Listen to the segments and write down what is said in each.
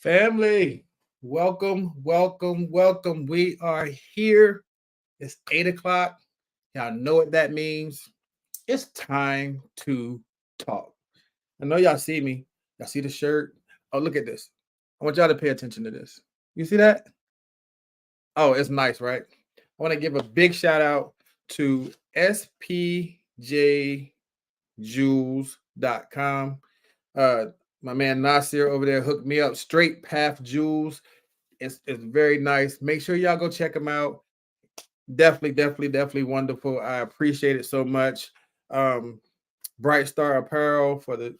Family, welcome, welcome, welcome. We are here. It's 8 o'clock. Y'all know what that means. It's time to talk. I know y'all see me. Y'all see the shirt. Oh, look at this. I want y'all to pay attention to this. You see that? Oh, it's nice, right? I want to give a big shout out to spjjules.com. Uh, my man Nasir over there hooked me up. Straight Path Jewels. It's very nice. Make sure y'all go check them out. Definitely wonderful. I appreciate it so much. Um, Bright Star Apparel for the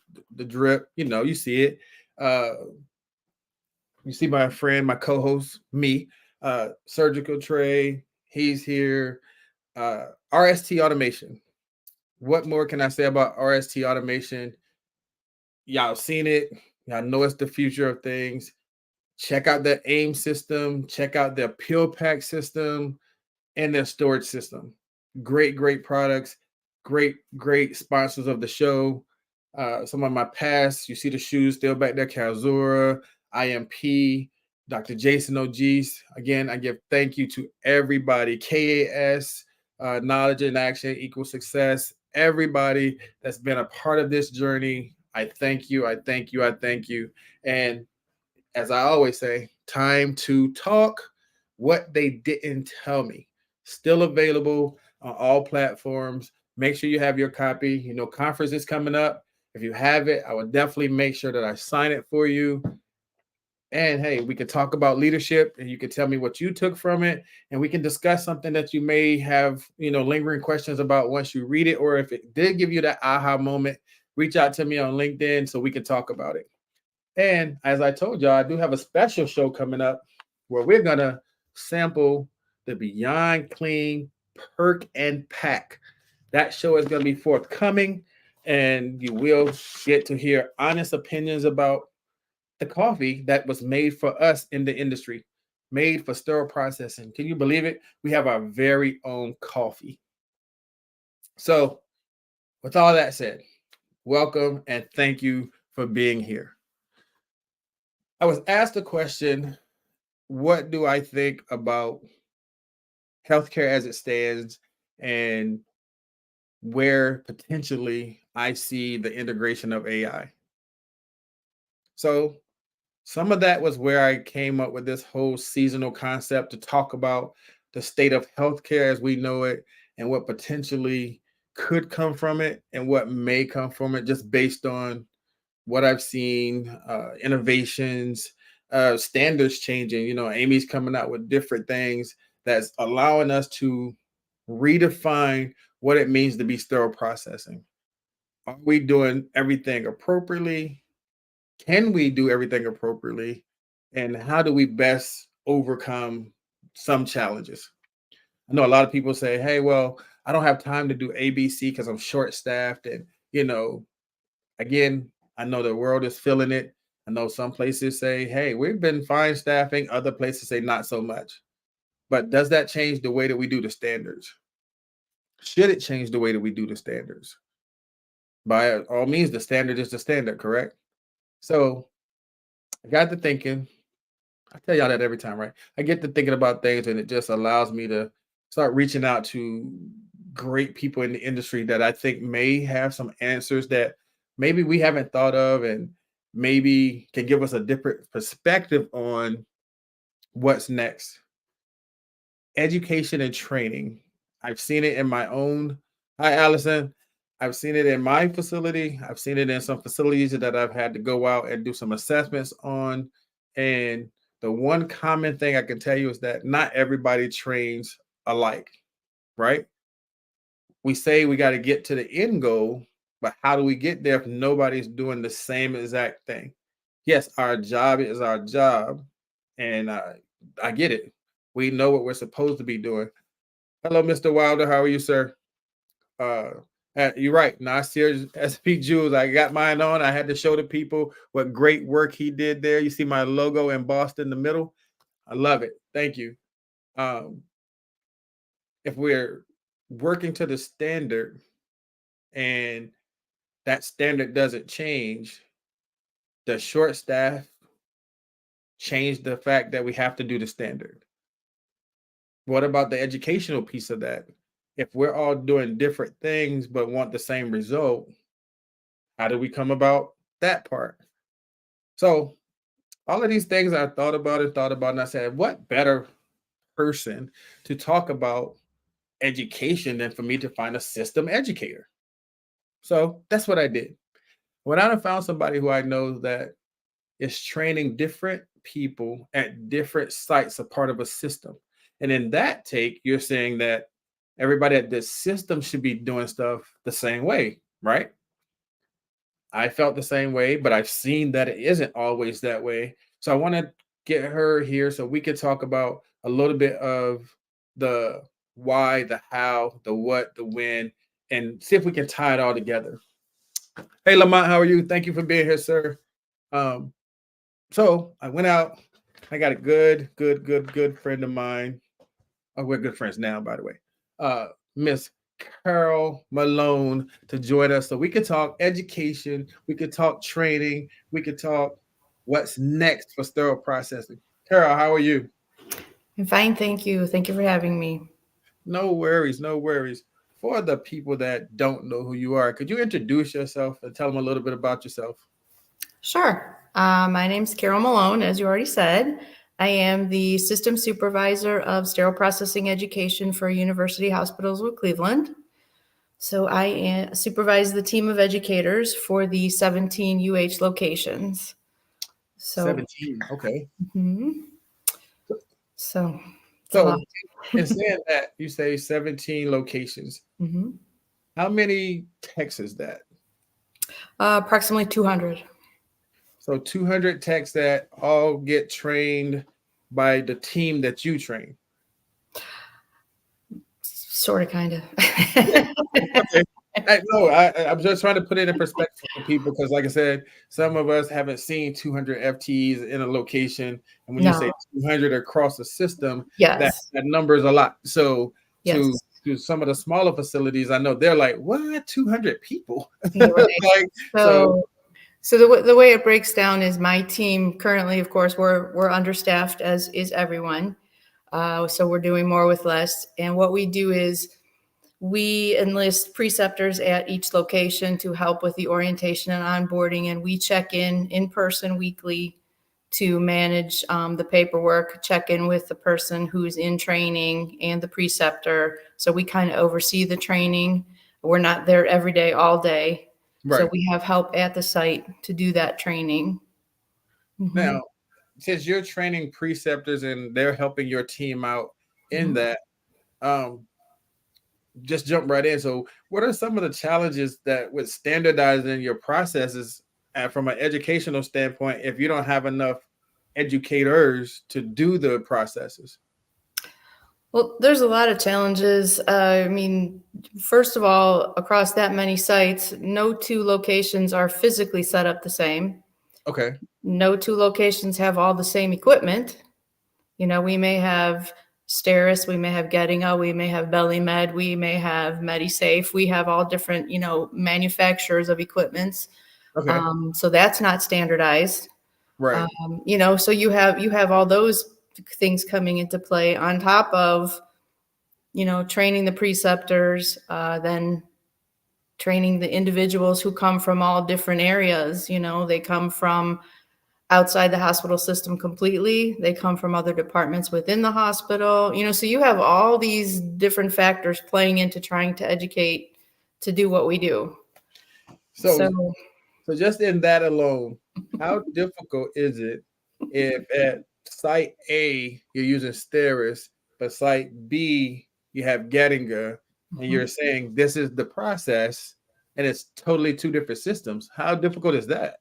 drip. You see it. Uh, you see my friend, my co-host, me, Surgical Tray. He's here. RST Automation. What more can I say about RST Automation? Y'all seen it. Y'all know it's the future of things. Check out their AIM system. Check out their Peel Pack system and their storage system. Great products. Great sponsors of the show. Some of my past, you see the shoes still back there, Calzura, IMP, Dr. Jason O'Gees. Again, I give thank you to everybody. KAS, Knowledge in Action Equals Success. Everybody that's been a part of this journey. I thank you. I thank you. I thank you. And as I always say, time to talk. What they didn't tell me. Still available on all platforms. Make sure you have your copy. Conference is coming up. If you have it, I would definitely make sure that I sign it for you. And hey, we can talk about leadership and you can tell me what you took from it. And we can discuss something that you may have, lingering questions about once you read it. Or if it did give you that aha moment, reach out to me on LinkedIn so we can talk about it. And as I told y'all, I do have a special show coming up where we're going to sample the Beyond Clean Perk and Pack. That show is going to be forthcoming, and you will get to hear honest opinions about the coffee that was made for us in the industry, made for sterile processing. Can you believe it? We have our very own coffee. So, with all that said, welcome and thank you for being here. I was asked a question, what do I think about healthcare as it stands and where potentially I see the integration of AI? So some of that was where I came up with this whole seasonal concept to talk about the state of healthcare as we know it and what potentially could come from it and what may come from it just based on what I've seen, innovations, standards changing. Amy's coming out with different things that's allowing us to redefine what it means to be sterile processing. Are we doing everything appropriately? Can we do everything appropriately? And how do we best overcome some challenges? I know a lot of people say, hey, well, I don't have time to do ABC because I'm short staffed. And, again, I know the world is feeling it. I know some places say, hey, we've been fine staffing. Other places say not so much. But does that change the way that we do the standards? Should it change the way that we do the standards? By all means, the standard is the standard, correct? So I got to thinking. I tell y'all that every time, right? I get to thinking about things and it just allows me to start reaching out to great people in the industry that I think may have some answers that maybe we haven't thought of and maybe can give us a different perspective on what's next. Education and training. I've seen it in my own. Hi, Allison. I've seen it in my facility. I've seen it in some facilities that I've had to go out and do some assessments on. And the one common thing I can tell you is that not everybody trains alike, right? We say we got to get to the end goal, but how do we get there if nobody's doing the same exact thing? Yes, our job is our job, and I get it. We know what we're supposed to be doing. Hello, Mr. Wilder. How are you, sir? Uh, you're right. Nasir SP Jules. I got mine on. I had to show the people what great work he did there. You see my logo embossed in the middle. I love it. Thank you. Um, if we're working to the standard and that standard doesn't change, the short staff change the fact that we have to do the standard? What about the educational piece of that? If we're all doing different things but want the same result, how do we come about that part? So all of these things I thought about, and I said, what better person to talk about education than for me to find a system educator? So that's what I did. When I found somebody who I know that is training different people at different sites, a part of a system. And in that take, you're saying that everybody at this system should be doing stuff the same way, right? I felt the same way, but I've seen that it isn't always that way. So I want to get her here so we could talk about a little bit of the why, the how, the what, the when, and see if we can tie it all together. Hey, Lamont, how are you? Thank you for being here, sir. Um, so I went out. I got a good friend of mine. Oh, we're good friends now, by the way. Miss Carol Malone to join us so we could talk education, we could talk training, we could talk what's next for sterile processing. Carol, how are you? I'm fine, thank you. Thank you for having me. No worries, no worries. For the people that don't know who you are, could you introduce yourself and tell them a little bit about yourself? Sure. My name's Carol Malone, as you already said. I am the System Supervisor of Sterile Processing Education for University Hospitals of Cleveland. So I supervise the team of educators for the 17 UH locations. So, 17. Okay. mhm. So it's a lot. So in saying that, you say 17 locations. Mhm. How many techs is that? Approximately 200. So 200 techs that all get trained by the team that you train. Sort of, kind of. Okay. I'm just trying to put it in perspective for people because, like I said, some of us haven't seen 200 FTEs in a location, and when you say No. 200 across the system, that Yes. that number is a lot. So to Yes. to some of the smaller facilities, I know they're like, "What? 200 people?" You're right. Like, so So the way it breaks down is my team currently, of course, we're understaffed as is everyone. So we're doing more with less. And what we do is we enlist preceptors at each location to help with the orientation and onboarding, and we check in person weekly to manage the paperwork, check in with the person who's in training and the preceptor. So we kind of oversee the training. We're not there every day, all day. So right we have help at the site to do that training. Mhm. now, since you're training preceptors and they're helping your team out in Mhm. that, um, just jump right in. So, what are some of the challenges that with standardizing your processes from an educational standpoint if you don't have enough educators to do the processes? Well, there's a lot of challenges. I mean, first of all, across that many sites, no two locations are physically set up the same. Okay. No two locations have all the same equipment. You know, we may have Steris, we may have Gettinga, we may have BellyMed, we may have MediSafe. We have all different, manufacturers of equipments. Okay. So that's not standardized. Right. So you have all those things coming into play on top of, training the preceptors, then training the individuals who come from all different areas. They come from outside the hospital system completely. They come from other departments within the hospital. So you have all these different factors playing into trying to educate to do what we do. So, So so just in that alone, how difficult is it if at site A you're using Steris, but site B you have Gettinger, and mhm. you're saying this is the process, and it's totally two different systems? How difficult is that?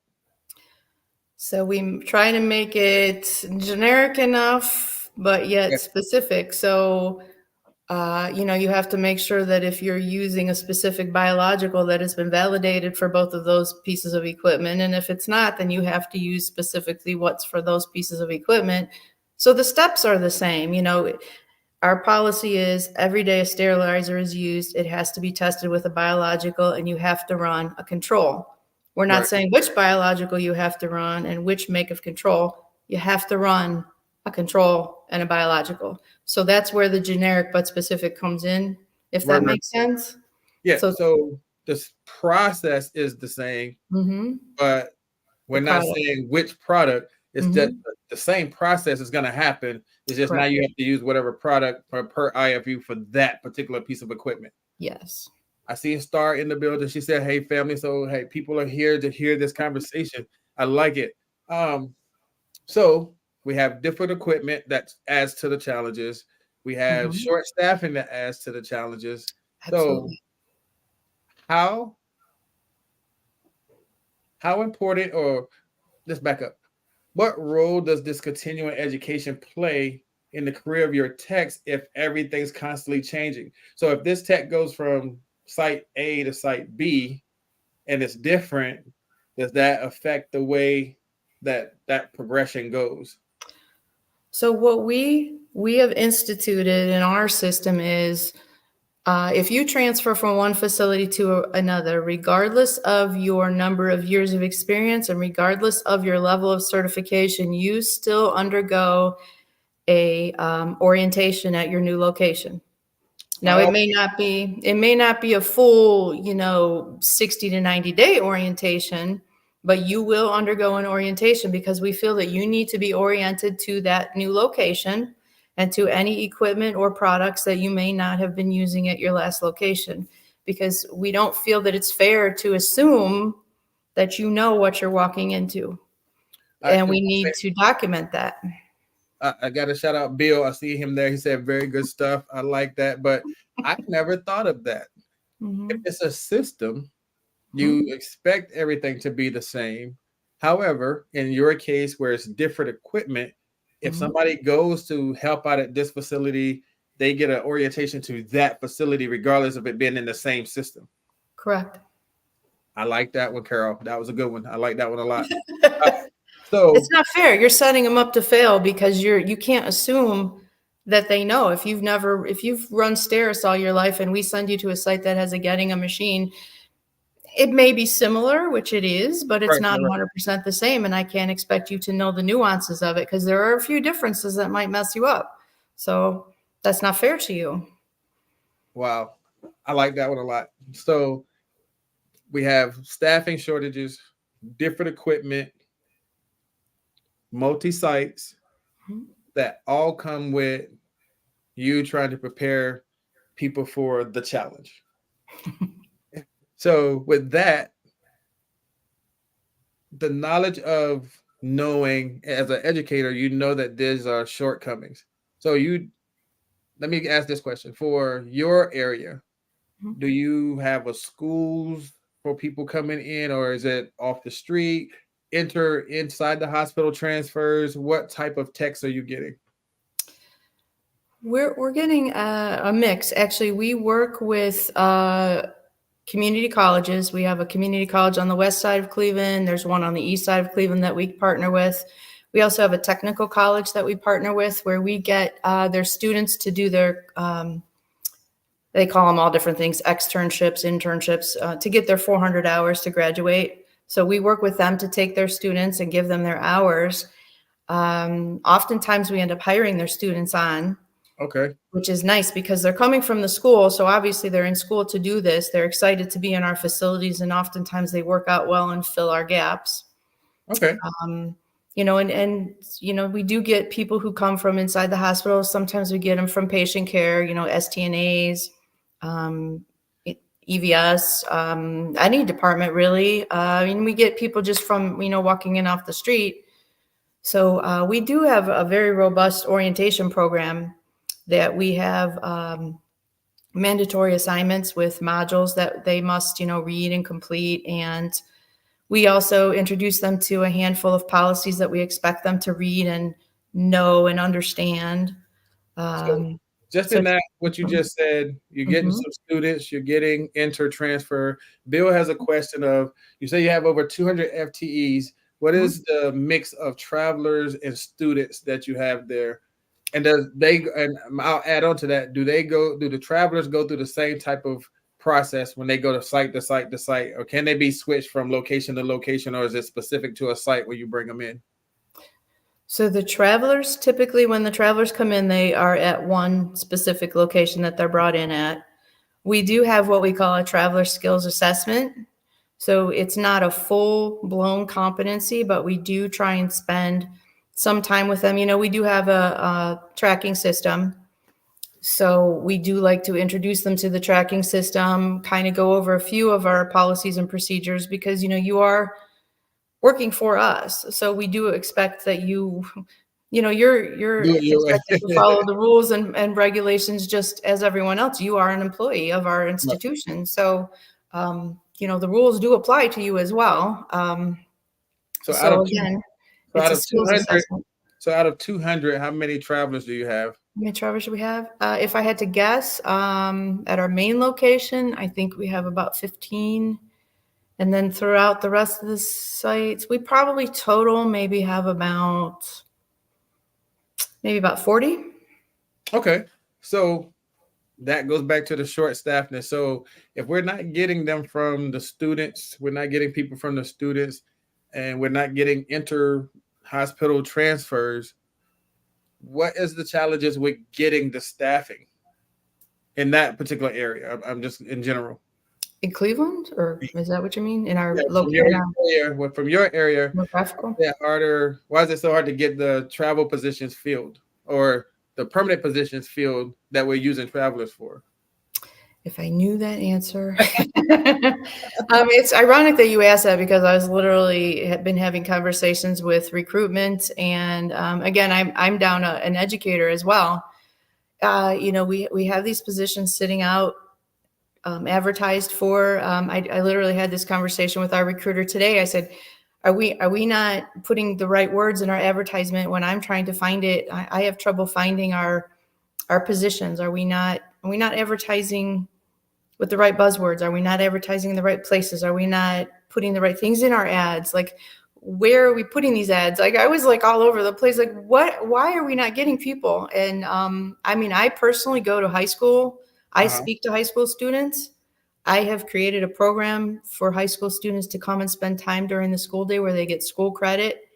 So we try to make it generic enough, but Yeah. yet specific. So, you have to make sure that if you're using a specific biological that has been validated for both of those pieces of equipment. And if it's not, then you have to use specifically what's for those pieces of equipment. So the steps are the same. Our policy is every day a sterilizer is used, it has to be tested with a biological and you have to run a control. We're not Right. saying which biological you have to run and which make of control. you have to run a control and a biological. So that's where the generic but specific comes in, if that Right. makes sense. Yeah. So So this process is the same, but the we're not product. saying which product. It's just Mhm. the same process is going to happen. It's just now Correct. you have to use whatever product per IFU for that particular piece of equipment. Yes. I see a star in the building. She said, "Hey, family. So, hey, people are here to hear this conversation. I like it." So we have different equipment that adds to the challenges. We have Mhm. short staffing that adds to the challenges. So Absolutely. how important, or let's back up. What role does this continuing education play in the career of your techs if everything's constantly changing? So if this tech goes from site A to site B and it's different, does that affect the way that progression goes? So what we have instituted in our system is if you transfer from one facility to another, regardless of your number of years of experience and regardless of your level of certification, you still undergo a orientation at your new location. Now Oh, it may not be a full, 60 to 90-day orientation, but you will undergo an orientation because we feel that you need to be oriented to that new location and to any equipment or products that you may not have been using at your last location, because we don't feel that it's fair to assume that you know what you're walking into, I, and we need to document that. I got to shout out Bill. I see him there. He said very good stuff. I like that, but I never thought of that. If Mhm. it's a system, Mhm. you expect everything to be the same. However, in your case where it's different equipment, if Mhm. somebody goes to help out at this facility, they get an orientation to that facility, regardless of it being in the same system. Correct. I like that one, Carol. That was a good one. I like that one a lot. Uh, so, It's not fair. You're setting them up to fail because you can't assume that they know. If you've run stairs all your life and we send you to a site that has a getting a machine, it may be similar, which it is, but it's right, not right, right. 100% the same. And I can't expect you to know the nuances of it because there are a few differences that might mess you up. So that's not fair to you. Wow. I like that one a lot. So, we have staffing shortages, different equipment, multi sites Mhm. that all come with you trying to prepare people for the challenge. So, with that, the knowledge of knowing as an educator, you know that there's shortcomings. So, let me ask this question for your area. Mhm. Do you have a schools for people coming in, or is it off the street? Enter inside the hospital transfers. What type of techs are you getting? We're getting a mix. Actually, we work with community colleges. We have a community college on the west side of Cleveland. There's one on the east side of Cleveland that we partner with. We also have a technical college that we partner with where we get their students to do their, they call them all different things, externships, internships, to get their 400 hours to graduate. So we work with them to take their students and give them their hours. Oftentimes we end up hiring their students on, Okay. which is nice because they're coming from the school. So obviously they're in school to do this. They're excited to be in our facilities, and oftentimes they work out well and fill our gaps. Okay. Um, we do get people who come from inside the hospital. Sometimes we get them from patient care, STNAs, um, EVS, any department really. We get people just from, walking in off the street. So we do have a very robust orientation program that we have mandatory assignments with modules that they must, read and complete. And we also introduce them to a handful of policies that we expect them to read and know and understand. So, Um, just so, in that, what you just said, you're getting mhm, some students, you're getting inter transfer. Bill has a question of, you say you have over 200 FTEs. What mhm. is the mix of travelers and students that you have there? And and I'll add on to that, do the travelers go through the same type of process when they go to site to site to site, or can they be switched from location to location, or is it specific to a site where you bring them in? So the travelers, typically when the travelers come in, they are at one specific location that they're brought in at. We do have what we call a traveler skills assessment. So it's not a full blown competency, but we do try and spend some time with them. We do have a tracking system. So we do like to introduce them to the tracking system, kind of go over a few of our policies and procedures because, you are working for us. So we do expect that you're Do it your way. expected to follow the rules and regulations just as everyone else. You are an employee of our institution. So, the rules do apply to you as well. So So again, it's out a of skills 200, assessment. so out of 200, how many travelers do you have? How many travelers do we have? If I had to guess, at our main location, I think we have about 15. And then throughout the rest of the sites, we probably total maybe have maybe about 40. Okay. So that goes back to the short staffness. So if we're not getting them from the students, we're not getting people from the students, and we're not getting inter-hospital transfers, what is the challenges with getting the staffing in that particular area? I'm just in general. In Cleveland, or is that what you mean? In our Yeah, from your area, geographical? is it harder? Why is it so hard to get the travel positions filled or the permanent positions filled that we're using travelers for? If I knew that answer. It's ironic that you asked that because I was literally have been having conversations with recruitment, and again, I'm down an educator as well. We have these positions sitting out, advertised for. I literally had this conversation with our recruiter today. I said, are we not putting the right words in our advertisement when I'm trying to find it? I have trouble finding our positions. Are we not advertising with the right buzzwords? Are we not advertising in the right places? Are we not putting the right things in our ads? Like, where are we putting these ads? Like, I was like all over the place. Like, why are we not getting people? And I personally go to high school. I speak to high school students. I have created a program for high school students to come and spend time during the school day where they get school credit.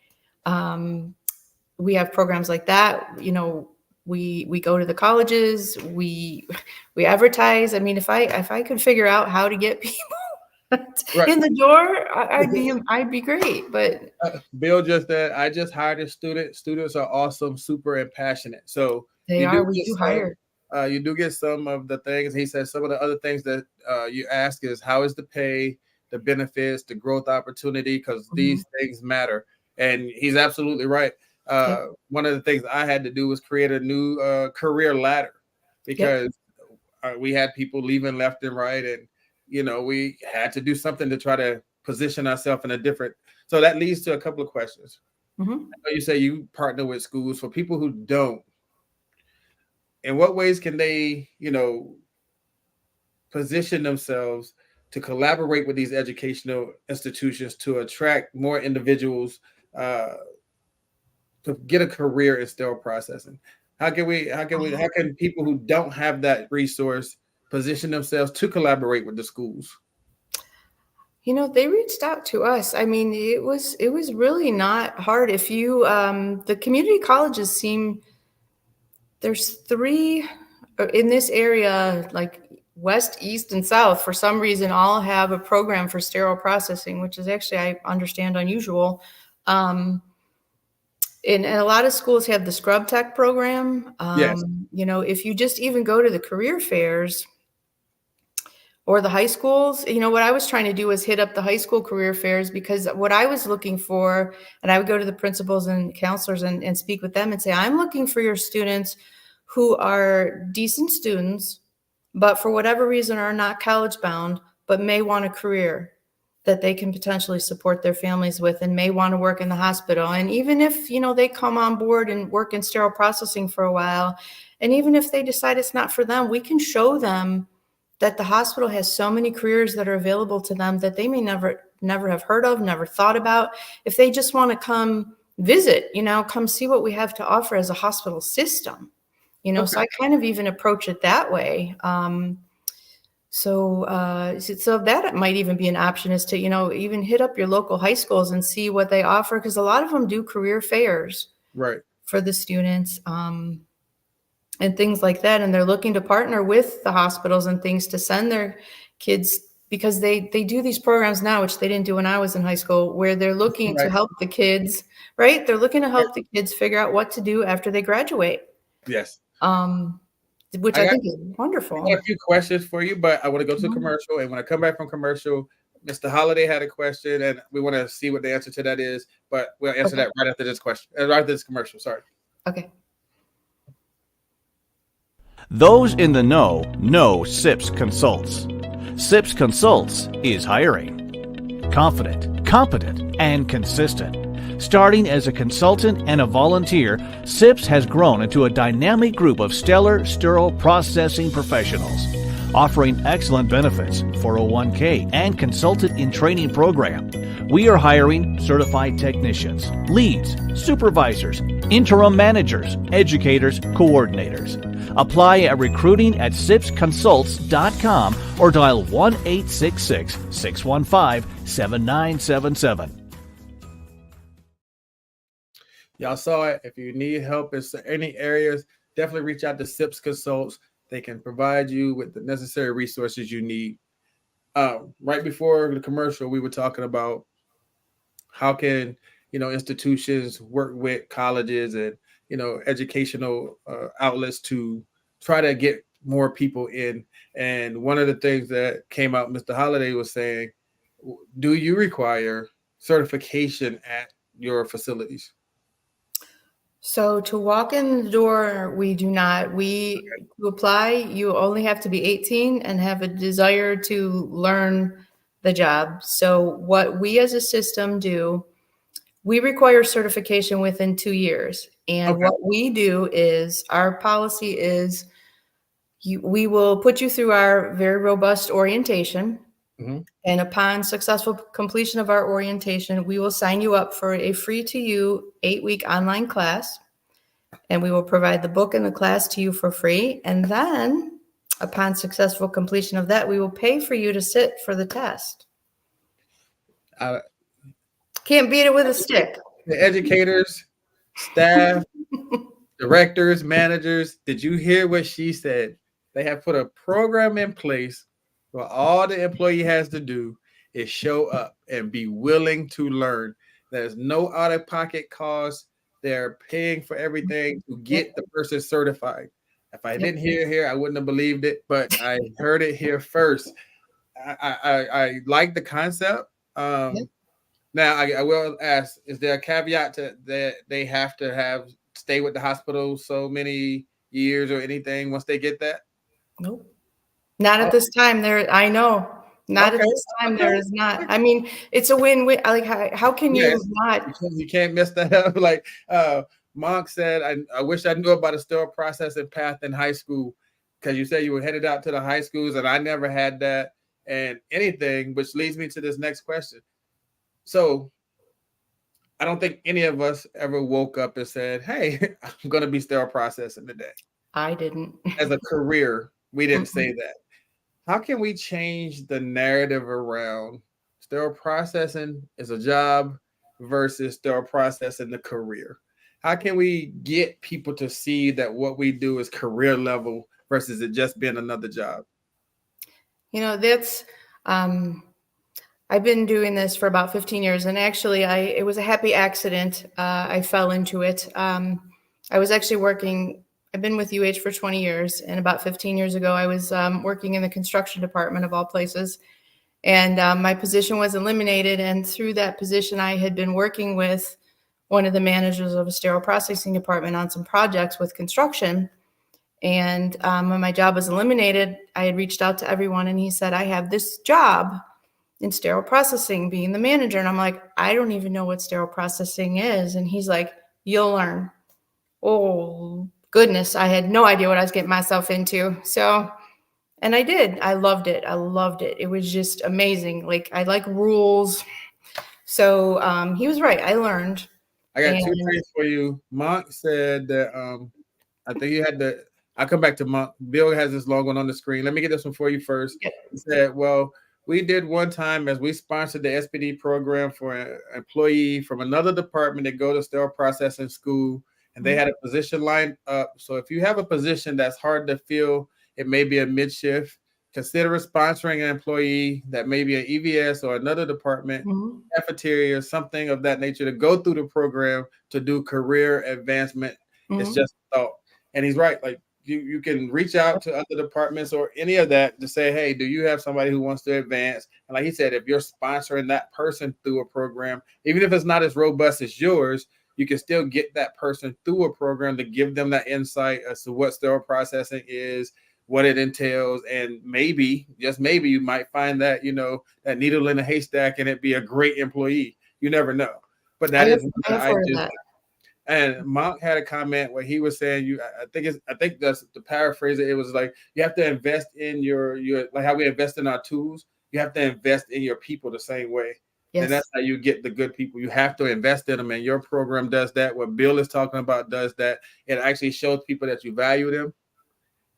We have programs like that. We go to the colleges. We advertise. I mean, if I could figure out how to get people in the door, I'd be great. But Bill just said, I just hired a student. Students are awesome, super, and passionate. So we do hire. You do get some of the things. He says some of the other things that you ask is how is the pay, the benefits, the growth opportunity, because these things matter. And he's absolutely right. One of the things I had to do was create a new career ladder because we had people leaving left and right, and we had to do something to try to position ourselves in a different. So that leads to a couple of questions. I know you say you partner with schools. For people who don't, in what ways can they, position themselves to collaborate with these educational institutions to attract more individuals to get a career in sterile processing? How can people who don't have that resource position themselves to collaborate with the schools? They reached out to us. I mean, it was really not hard. If you the community colleges there's 3 in this area, like West, East, and South, for some reason, all have a program for sterile processing, which is actually, I understand, unusual. And a lot of schools have the scrub tech program. Yes. If you just even go to the career fairs or the high schools, what I was trying to do was hit up the high school career fairs, because what I was looking for, and I would go to the principals and counselors and speak with them and say, I'm looking for your students who are decent students, but for whatever reason are not college bound, but may want a career that they can potentially support their families with and may want to work in the hospital. And even if, they come on board and work in sterile processing for a while, and even if they decide it's not for them, we can show them that the hospital has so many careers that are available to them that they may never have heard of, never thought about. If they just want to come visit, come see what we have to offer as a hospital system, so I kind of even approach it that way. So that might even be an option, is to, even hit up your local high schools and see what they offer, because a lot of them do career fairs. Right. for the students, and things like that. And they're looking to partner with the hospitals and things to send their kids, because they do these programs now, which they didn't do when I was in high school, where they're looking to Right. help the kids, right? They're looking to help the kids figure out what to do after they graduate, Yes. um, which I I got, think is I got wonderful. a few questions for you, but I want to go to Mhm. commercial. And when I come back from commercial, Mr. Holiday had a question, and we want to see what the answer to that is. But we'll answer Okay. that right after this question, right after this commercial. Sorry. Okay. Those in the know SIPS Consults. SIPS Consults is hiring. Confident, competent, and consistent. Starting as a consultant and a volunteer, SIPS has grown into a dynamic group of stellar sterile processing professionals, offering excellent benefits, 401k, and consultant in training program. We are hiring certified technicians, leads, supervisors, interim managers, educators, coordinators. Apply at recruiting@sipsconsults.com or dial 1-866-615-7977. Y'all saw it. If you need help in any areas, definitely reach out to SIPS Consults. They can provide you with the necessary resources you need. Right before the commercial, we were talking about how can institutions work with colleges and educational outlets to try to get more people in. And one of the things that came out, Mr. Holiday was saying, do you require certification at your facilities? So to walk in the door, we do not. To apply, you only have to be 18 and have a desire to learn the job. So what we as a system do, we require certification within 2 years. And Okay. what we do is, our policy is, we will put you through our very robust orientation. Mhm. And upon successful completion of our orientation, we will sign you up for a free to you 8-week online class. And we will provide the book and the class to you for free. And then, upon successful completion of that, we will pay for you to sit for the test. Uh, Can't beat it with a stick. the educators, staff, directors, managers, did you hear what she said? They have put a program in place where all the employee has to do is show up and be willing to learn. There's no out-of-pocket cost. They're paying for everything to get the person certified. If I didn't hear it here, I wouldn't have believed it, but I heard it here first. I like the concept. Now, I will ask: is there a caveat to that they have to stay with the hospital so many years or anything once they get that? Nope. Not at Oh, this time. I know. Not at okay, this time. okay. There is not. I mean, it's a win-win. Like, how can you Yes, not? you can't mess that up. Like Monk said, I wish I knew about a sterile processing path in high school, because you said you were headed out to the high schools, and I never had that and anything, which leads me to this next question. So I don't think any of us ever woke up and said, "Hey, I'm going to be sterile processing today." I didn't. As a career, we didn't say Mm-mm. that. How can we change the narrative around sterile processing is a job versus sterile processing the career? How can we get people to see that what we do is career level versus it just being another job? That's, I've been doing this for about 15 years, and actually, it was a happy accident. I fell into it. I was actually working. I've been with UH for 20 years, and about 15 years ago, I was working in the construction department of all places, and my position was eliminated. And through that position, I had been working with one of the managers of a sterile processing department on some projects with construction. And when my job was eliminated, I had reached out to everyone, and he said, "I have this job in sterile processing, being the manager." And I'm like, "I don't even know what sterile processing is." And he's like, "You'll learn." Oh, goodness. I had no idea what I was getting myself into. So, and I did. I loved it. I loved it. It was just amazing. Like, I like rules. So he was right. I learned. I got two And things for you. Monk said that I think you had I'll come back to Monk. Bill has this long one on the screen. Let me get this one for you first. He said, well, We did one time as we sponsored the SPD program for an employee from another department that go to sterile processing school, and they had a position lined up. So if you have a position that's hard to fill, it may be a mid-shift, consider sponsoring an employee that may be an EVS or another department, Mhm. cafeteria, something of that nature, to go through the program to do career advancement. It's Mhm. just a thought. And he's right. Like you can reach out to other departments or any of that to say, hey, do you have somebody who wants to advance? And like he said, if you're sponsoring that person through a program, even if it's not as robust as yours, you can still get that person through a program to give them that insight as to what sterile processing is, what it entails, and maybe, just maybe, you might find that, that needle in a haystack and it be a great employee. You never know. But I that have, is one I that have I heard of just, that. and Monk had a comment where he was saying, I think that's the paraphrase. It was like, you have to invest in your like how we invest in our tools. You have to invest in your people the same way. And Yes. that's how you get the good people. You have to invest in them. And your program does that. What Bill is talking about does that. It actually shows people that you value them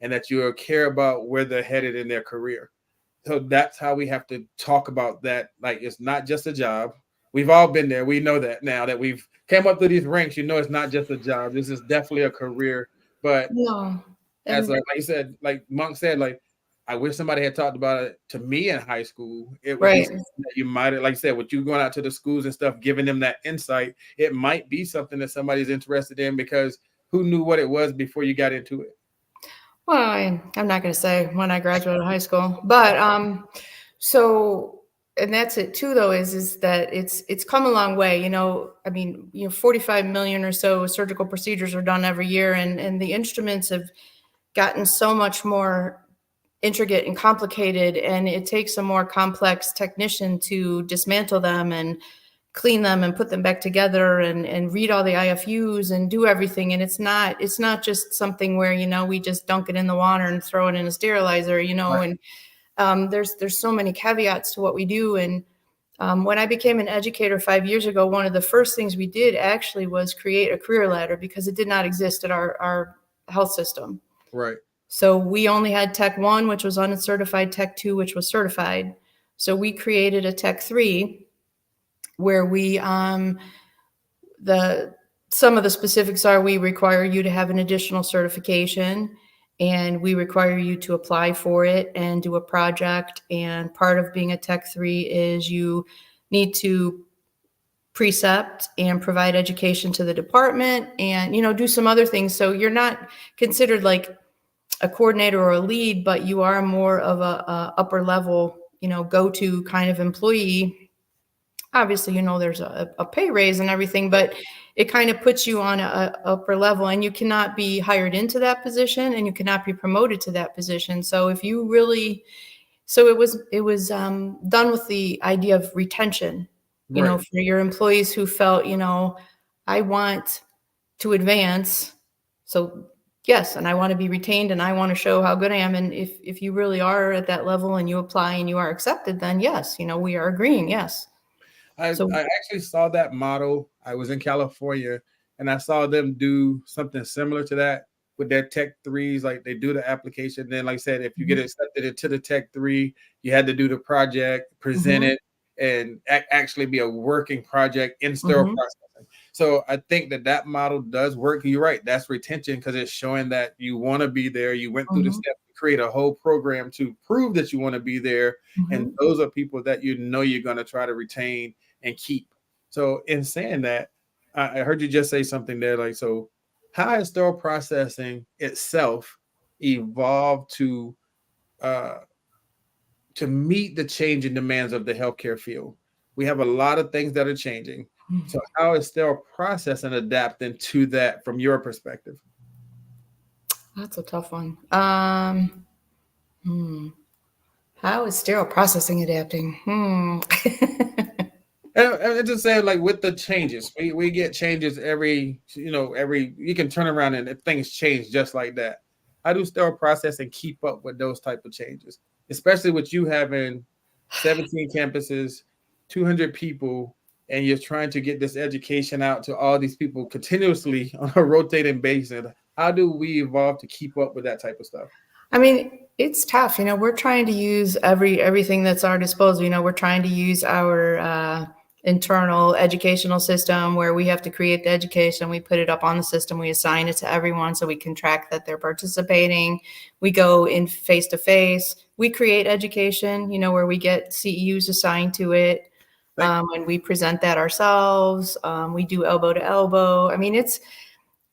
and that you care about where they're headed in their career. So that's how we have to talk about that. Like, it's not just a job. We've all been there. We know that now that we've came up through these ranks. It's not just a job. This is definitely a career. But No. as And like you said, like Monk said, like, I wish somebody had talked about it to me in high school. It would be right. something that you might have, like you said, with you going out to the schools and stuff, giving them that insight. It might be something that somebody's interested in, because who knew what it was before you got into it? Well, I'm not going to say when I graduated high school, but so, and that's it too, though, is that it's come a long way. I mean, 45 million or so surgical procedures are done every year, and the instruments have gotten so much more intricate and complicated, and it takes a more complex technician to dismantle them and clean them and put them back together and read all the IFUs and do everything. And it's not just something where, we just dunk it in the water and throw it in a sterilizer, Right. and there's so many caveats to what we do. And when I became an educator 5 years ago, one of the first things we did actually was create a career ladder, because it did not exist at our health system. Right. So we only had Tech 1, which was uncertified, Tech 2, which was certified. So we created a Tech 3, where we some of the specifics are, we require you to have an additional certification, and we require you to apply for it and do a project. And part of being a Tech 3 is you need to precept and provide education to the department and, do some other things. So you're not considered like a coordinator or a lead, but you are more of a upper level, go-to kind of employee. Obviously, there's a pay raise and everything, but it kind of puts you on a upper level, and you cannot be hired into that position, and you cannot be promoted to that position. So if you really, so it was done with the idea of retention, Right. for your employees who felt, I want to advance. So yes, and I want to be retained, and I want to show how good I am. And if you really are at that level and you apply and you are accepted, then yes, we are agreeing. Yes. I So actually saw that model. I was in California and I saw them do something similar to that with their Tech 3s. Like, they do the application. Then, like I said, if you get accepted into the Tech 3, you had to do the project, present mhm, it, and actually be a working project in sterile mhm, processing. So I think that model does work. You're right. That's retention, because it's showing that you want to be there. You went through the mhm, steps to create a whole program to prove that you want to be there. And mhm. those are people that you're going to try to retain and keep. So in saying that, I heard you just say something there, like, so how has sterile processing itself evolved uh, to meet the changing demands of the healthcare field? We have a lot of things that are changing. So how is sterile processing adapting to that from your perspective? That's a tough one. Hmm. How is sterile processing adapting? And just say, like, with the changes, we get changes every you can turn around and things change just like that. How do sterile processing keep up with those type of changes, especially with you having 17 campuses, 200 people, and you're trying to get this education out to all these people continuously on a rotating basis? How do we evolve to keep up with that type of stuff? I mean, It's tough. We're trying to use everything that's at our disposal. We're trying to use our internal educational system where we have to create the education. We put it up on the system. We assign it to everyone so we can track that they're participating. We go in face to face. We create education, where we get CEUs assigned to it. And we present that ourselves. We do elbow to elbow. I mean,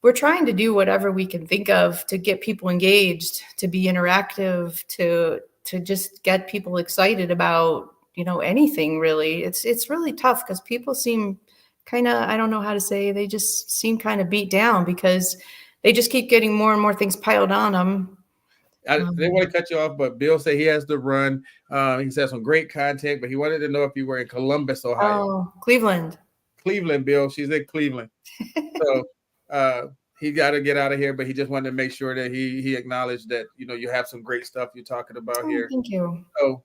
we're trying to do whatever we can think of to get people engaged, to be interactive, to just get people excited about, anything really. It's really tough because people seem kind of, I don't know how to say, they just seem kind of beat down because they just keep getting more and more things piled on them. I didn't want to cut you off, but Bill said he has to run. He said some great content, but he wanted to know if you were in Columbus, Ohio. Oh, Cleveland, Bill. She's in Cleveland. So he got to get out of here, but he just wanted to make sure that he acknowledged that, you have some great stuff you're talking about here. Thank you. So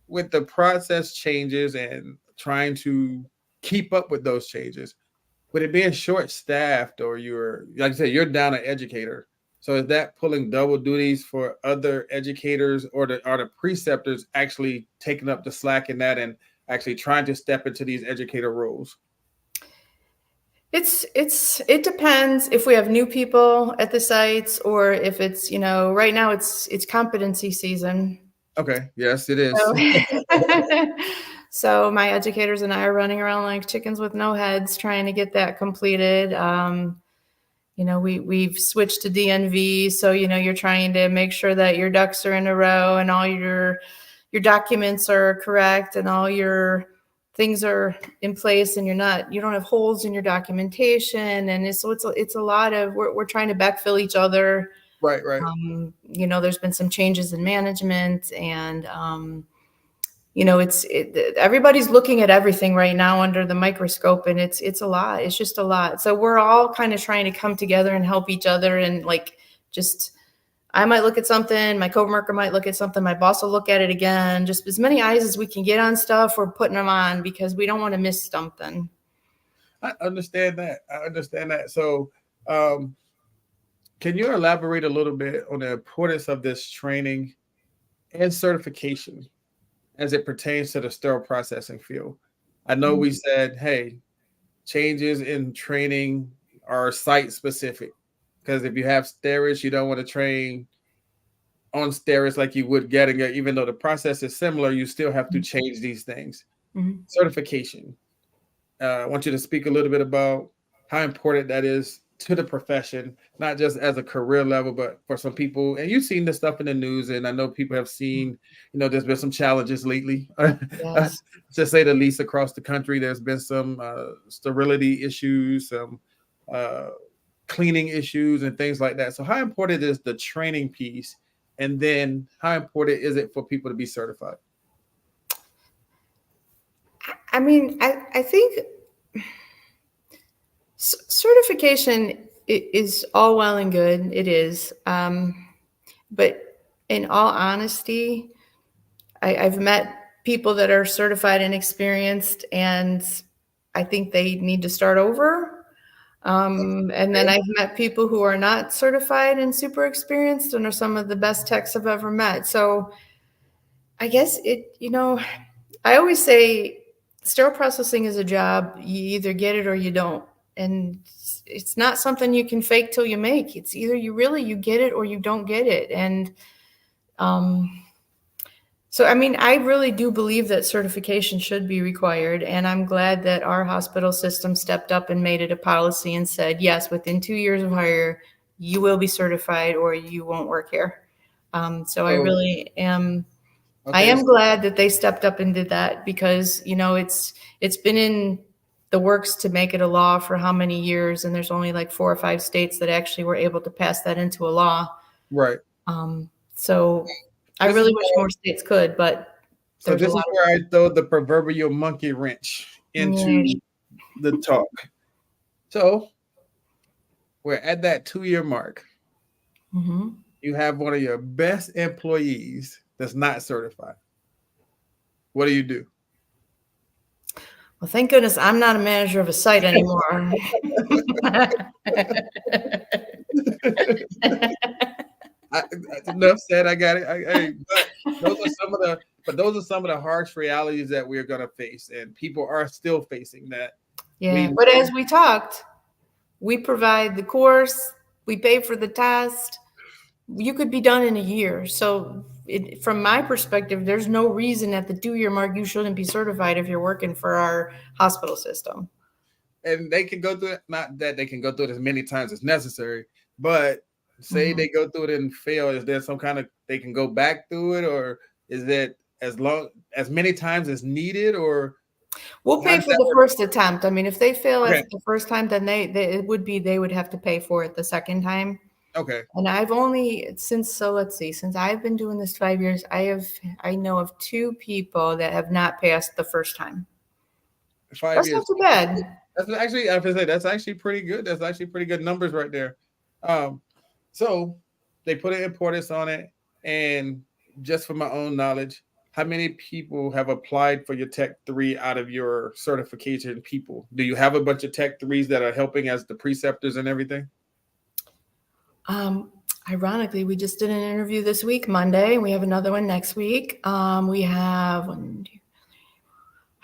with the process changes and trying to keep up with those changes, with it being short-staffed, or like I said, you're down an educator. So is that pulling double duties for other educators, or are the preceptors actually taking up the slack in that and actually trying to step into these educator roles? It depends if we have new people at the sites or if it's, right now it's competency season. Okay. Yes, it is. So my educators and I are running around like chickens with no heads trying to get that completed. We've switched to DNV. So, you're trying to make sure that your ducks are in a row and all your documents are correct and all your things are in place and you don't have holes in your documentation. And it's a lot of, we're trying to backfill each other. Right. There's been some changes in management and, everybody's looking at everything right now under the microscope and it's a lot. It's just a lot. So we're all kind of trying to come together and help each other. And I might look at something, my coworker might look at something, my boss will look at it again, just as many eyes as we can get on stuff, we're putting them on because we don't want to miss something. I understand that. So, can you elaborate a little bit on the importance of this training and certification as it pertains to the sterile processing field? I know we said, hey, changes in training are site specific, because if you have steroids, you don't want to train on steroids like you would getting it. Even though the process is similar, you still have to change these things. Mm-hmm. Certification. I want you to speak a little bit about how important that is to the profession, not just as a career level, but for some people. And you've seen this stuff in the news, and I know people have seen, there's been some challenges lately, yes. To say the least, across the country. There's been some sterility issues, some cleaning issues and things like that. So how important is the training piece? And then how important is it for people to be certified? I mean, I think certification is all well and good. It is. But in all honesty, I've met people that are certified and experienced, and I think they need to start over. And then I've met people who are not certified and super experienced and are some of the best techs I've ever met. So I guess I always say sterile processing is a job. You either get it or you don't. And it's not something you can fake till you make. It's either you get it or you don't get it. And so, I mean, I really do believe that certification should be required. And I'm glad that our hospital system stepped up and made it a policy and said, yes, within 2 years of hire, you will be certified or you won't work here. So I really am. Okay. I am glad that they stepped up and did that because, it's been in the works to make it a law for how many years. And there's only like 4 or 5 states that actually were able to pass that into a law. Right. So I really wish more states could, but so this is where I throw the proverbial monkey wrench into the talk. So we're at that 2-year mark. Mm-hmm. You have one of your best employees that's not certified. What do you do? Well, thank goodness I'm not a manager of a site anymore. Enough said. I got it. But those are some of the harsh realities that we're going to face, and people are still facing that. Yeah, but as we talked, we provide the course, we pay for the test. You could be done in a year. So from my perspective, there's no reason at the 2-year mark you shouldn't be certified if you're working for our hospital system. And they can go through it, not that they can go through it as many times as necessary, but say they go through it and fail, is there some kind of, they can go back through it, or is that as many times as needed, or we'll pay for the first attempt? I mean, if they fail at the first time, then they would have to pay for it the second time. Okay. And I've only since I've been doing this 5 years, I know of 2 people that have not passed the first time. 5 years. That's not too bad. That's actually, I have to say, that's actually pretty good. That's actually pretty good numbers right there. So they put an importance on it, and just for my own knowledge, how many people have applied for your Tech 3 out of your certification people? Do you have a bunch of Tech 3s that are helping as the preceptors and everything? Ironically, we just did an interview this week, Monday, and we have another one next week. We have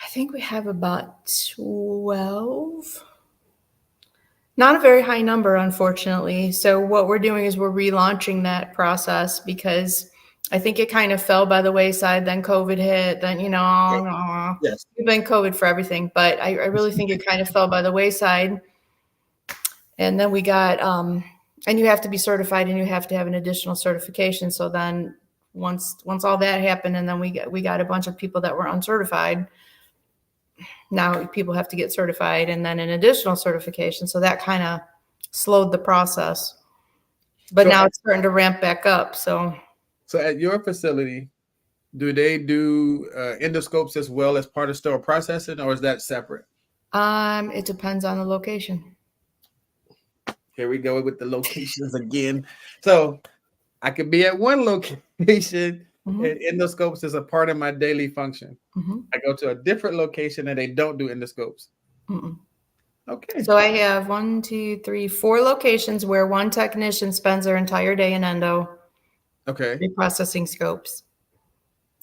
I think we have about 12. Not a very high number, unfortunately. So what we're doing is we're relaunching that process, because I think it kind of fell by the wayside. Then COVID hit. Then, Yes, we've been COVID for everything. But I really think it kind of fell by the wayside. And then we got, and you have to be certified, and you have to have an additional certification. So then once all that happened, and then we got a bunch of people that were uncertified. Now people have to get certified, and then an additional certification. So that kind of slowed the process. But now it's starting to ramp back up. So at your facility, do they do endoscopes as well as part of sterile processing, or is that separate? It depends on the location. Here we go with the locations again. So I could be at one location, and endoscopes is a part of my daily function. I go to a different location and they don't do endoscopes. Okay. So I have 1, 2, 3, 4 locations where one technician spends their entire day in endo. Okay. Reprocessing scopes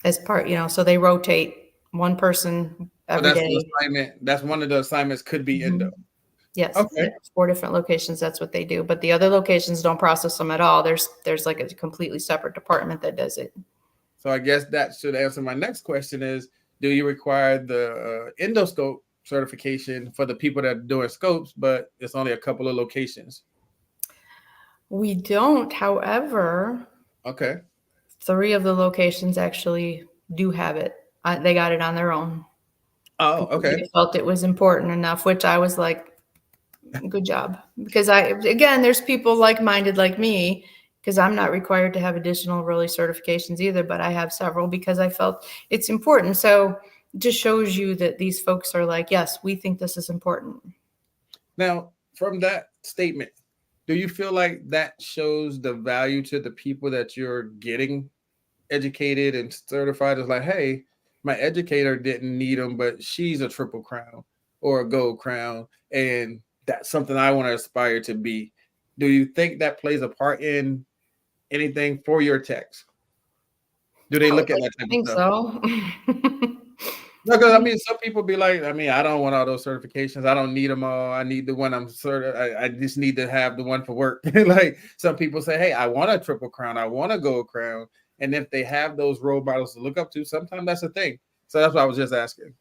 as part, so they rotate one person every day. That's one of the assignments, could be endo. Yes. Okay. 4 different locations. That's what they do. But the other locations don't process them at all. There's like a completely separate department that does it. So I guess that should answer my next question is, do you require the endoscope certification for the people that are doing scopes, but it's only a couple of locations? We don't, however. Okay. 3 of the locations actually do have it. They got it on their own. Oh, okay. They felt it was important enough, which I was like, good job. Because there's people like-minded like me, because I'm not required to have additional really certifications either, but I have several because I felt it's important. So it just shows you that these folks are like, yes, we think this is important. Now, from that statement, do you feel like that shows the value to the people that you're getting educated and certified? It's like, hey, my educator didn't need them, but she's a triple crown or a gold crown, and that's something I want to aspire to be. Do you think that plays a part in anything for your techs? Do they look at that type of stuff? I think so. No, because some people be like, I don't want all those certifications. I don't need them all. I need the one I'm certified. I just need to have the one for work. Like some people say, hey, I want a triple crown. I want a gold crown. And if they have those role models to look up to, sometimes that's a thing. So that's what I was just asking.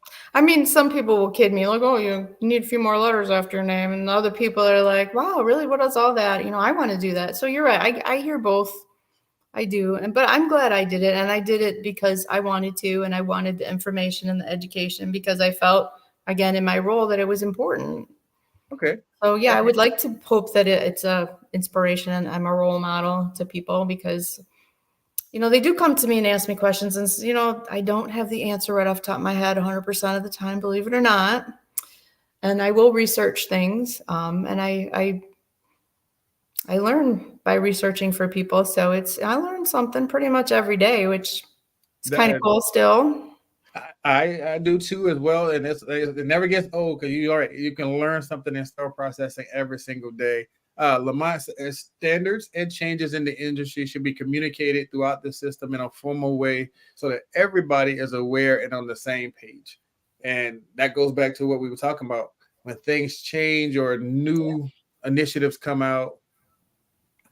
Some people will kid me like, oh, you need a few more letters after your name. And other people are like, wow, really? What is all that? I want to do that. So you're right. I hear both. I do. But I'm glad I did it. And I did it because I wanted to, and I wanted the information and the education because I felt, again, in my role that it was important. Okay. So yeah, I would like to hope that it's a inspiration and I'm a role model to people because, they do come to me and ask me questions and, I don't have the answer right off the top of my head 100% of the time, believe it or not. And I will research things. And I learn by researching for people. So I learn something pretty much every day, which is kind of cool still. I do too as well. And it never gets old because you can learn something in sterile processing every single day. Lamont says standards and changes in the industry should be communicated throughout the system in a formal way so that everybody is aware and on the same page. And that goes back to what we were talking about. When things change or new initiatives come out,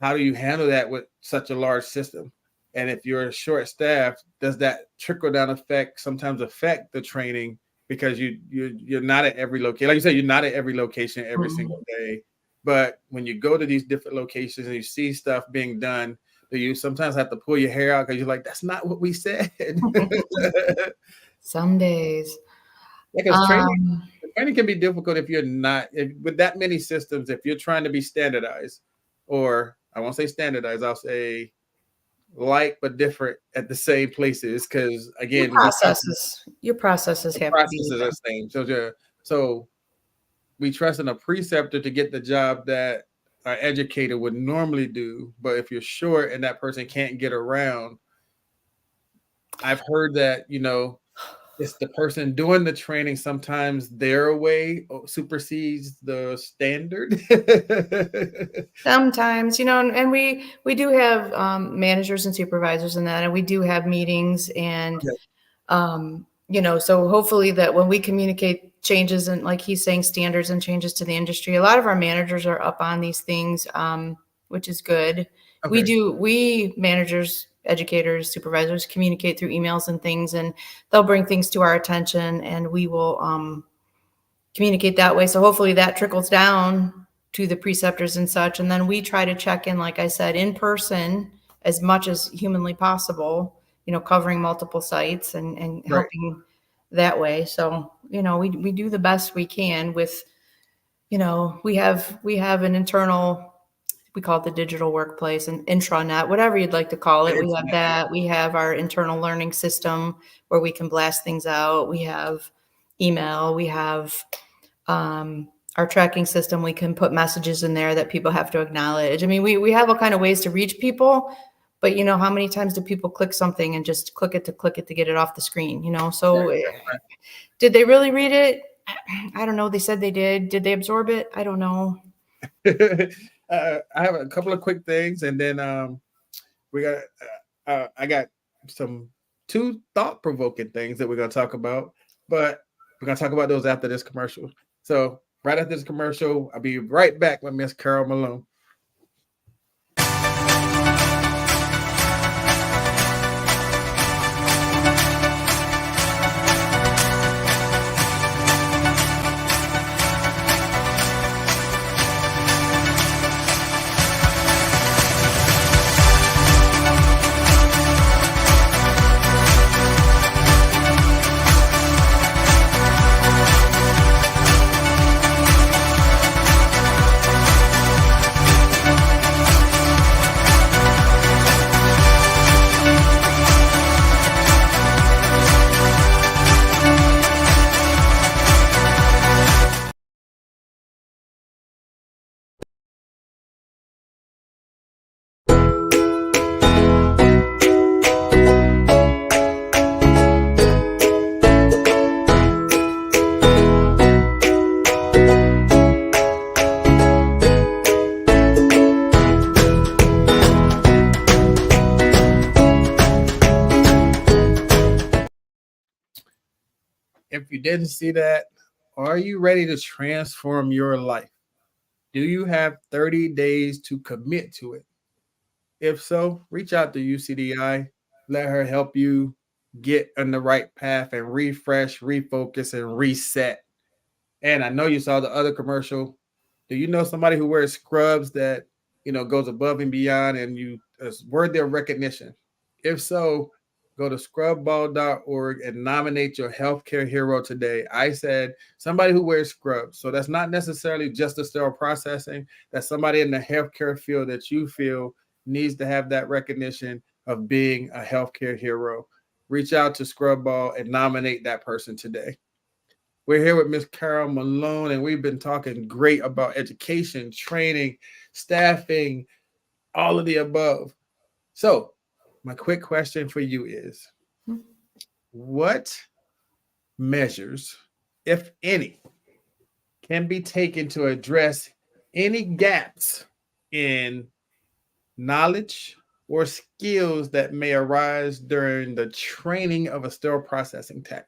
how do you handle that with such a large system? And if you're short staffed, does that trickle down effect sometimes affect the training because you're not at every location? Like you said, you're not at every location every single day. But when you go to these different locations and you see stuff being done, do you sometimes have to pull your hair out because you're like, that's not what we said? Some days. Because training can be difficult if you're not with that many systems. If you're trying to be standardized, or I won't say standardized, I'll say like but different at the same places. Because again, your processes have to be the same. So we trust in a preceptor to get the job that our educator would normally do. But if you're short and that person can't get around, I've heard that it's the person doing the training. Sometimes their way supersedes the standard. Sometimes, and we do have managers and supervisors in that, and we do have meetings, and so hopefully that when we communicate changes and, like he's saying, standards and changes to the industry, a lot of our managers are up on these things, which is good. Okay. We managers, educators, supervisors communicate through emails and things, and they'll bring things to our attention, and we will communicate that way. So hopefully that trickles down to the preceptors and such. And then we try to check in, like I said, in person as much as humanly possible, covering multiple sites and helping that way. So, we do the best we can with, we have an internal, we call it the digital workplace, and intranet, whatever you'd like to call it. We have that. We have our internal learning system where we can blast things out. We have email. We have our tracking system. We can put messages in there that people have to acknowledge. I mean, we have all kind of ways to reach people, but how many times do people click something and just click it to get it off the screen? So did they really read it? I don't know. They said they did. Did they absorb it? I don't know. I have a couple of quick things, and then I got two thought-provoking things that we're going to talk about, but we're going to talk about those after this commercial. So right after this commercial, I'll be right back with Miss Carol Malone. If you didn't see that, are you ready to transform your life? Do you have 30 days to commit to it? If so, reach out to UCDI. Let her help you get on the right path and refresh, refocus, and reset. And I know you saw the other commercial. Do you know somebody who wears scrubs that, goes above and beyond and you worthy of recognition? If so, go to scrubball.org and nominate your healthcare hero today. I said somebody who wears scrubs. So that's not necessarily just the sterile processing. That's somebody in the healthcare field that you feel needs to have that recognition of being a healthcare hero. Reach out to Scrubball and nominate that person today. We're here with Miss Carol Malone, and we've been talking great about education, training, staffing, all of the above. So my quick question for you is, what measures, if any, can be taken to address any gaps in knowledge or skills that may arise during the training of a sterile processing tech?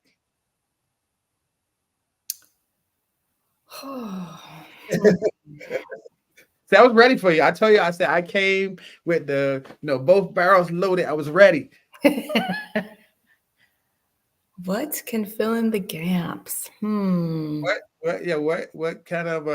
See, I was ready for you. I told you, I said I came with both barrels loaded. I was ready. What can fill in the gaps? What kind of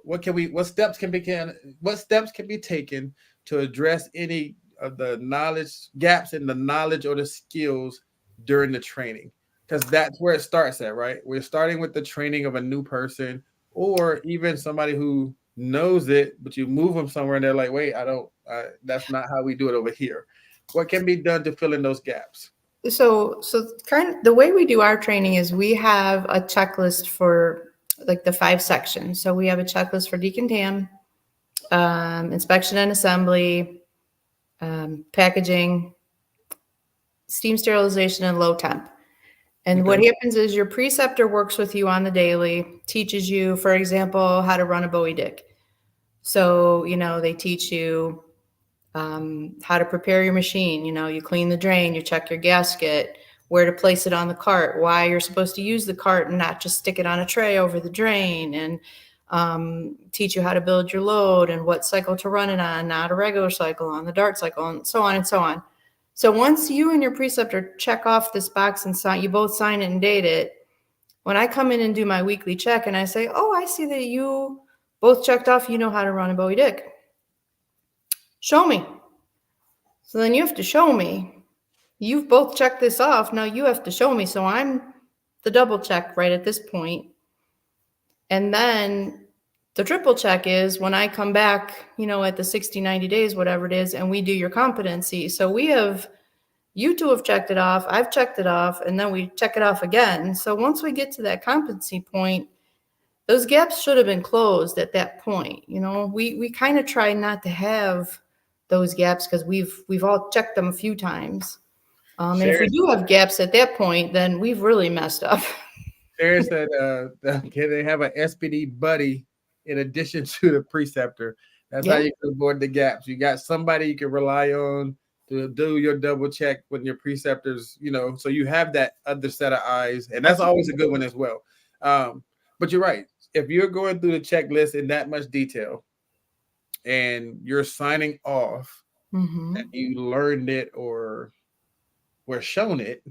what steps can be taken to address any of the knowledge gaps in the knowledge or the skills during the training? Because that's where it starts at, right? We're starting with the training of a new person or even somebody who knows it, but you move them somewhere and they're like, wait, that's not how we do it over here. What can be done to fill in those gaps? So kind of the way we do our training is we have a checklist for like the 5 sections. So we have a checklist for decontam, inspection and assembly, packaging, steam sterilization, and low temp. And what happens is your preceptor works with you on the daily, teaches you, for example, how to run a Bowie Dick. So, they teach you how to prepare your machine. You clean the drain, you check your gasket, where to place it on the cart, why you're supposed to use the cart and not just stick it on a tray over the drain, and teach you how to build your load and what cycle to run it on, not a regular cycle, on the dart cycle, and so on and so on. So once you and your preceptor check off this box and you both sign it and date it, when I come in and do my weekly check and I say, oh, I see that you both checked off, you know how to run a Bowie Dick. Show me. So then you have to show me. You've both checked this off. Now you have to show me. So I'm the double check right at this point. And then the triple check is when I come back, at the 60, 90 days, whatever it is, and we do your competency. So you two have checked it off. I've checked it off, and then we check it off again. So once we get to that competency point, those gaps should have been closed at that point. We kind of try not to have those gaps because we've all checked them a few times. And if we do have gaps at that point, then we've really messed up. Sharon said, can they have an SPD buddy in addition to the preceptor? That's how you can avoid the gaps. You got somebody you can rely on to do your double check when your preceptors, so you have that other set of eyes. And that's always a good one as well. But you're right. If you're going through the checklist in that much detail and you're signing off and you learned it or were shown it,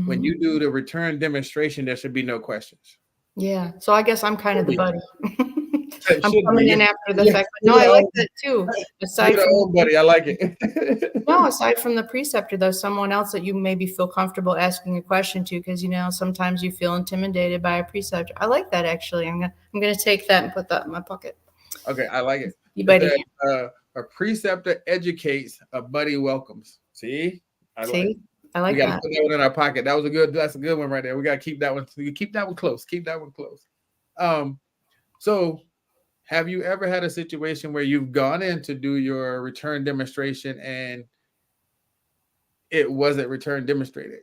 when you do the return demonstration, there should be no questions. Yeah. So I guess I'm kind of the buddy. I'm coming in after the fact. But no, I like that too. Aside from buddy, I like it. No, aside from the preceptor, there's someone else that you maybe feel comfortable asking a question to, because sometimes you feel intimidated by a preceptor. I like that actually. I'm gonna take that and put that in my pocket. Okay, I like it. You buddy. A preceptor educates, a buddy welcomes. See? I like we gotta put that one in our pocket. That's a good one right there. We gotta keep that one. Keep that one close. Keep that one close. So have you ever had a situation where you've gone in to do your return demonstration and it wasn't return demonstrated?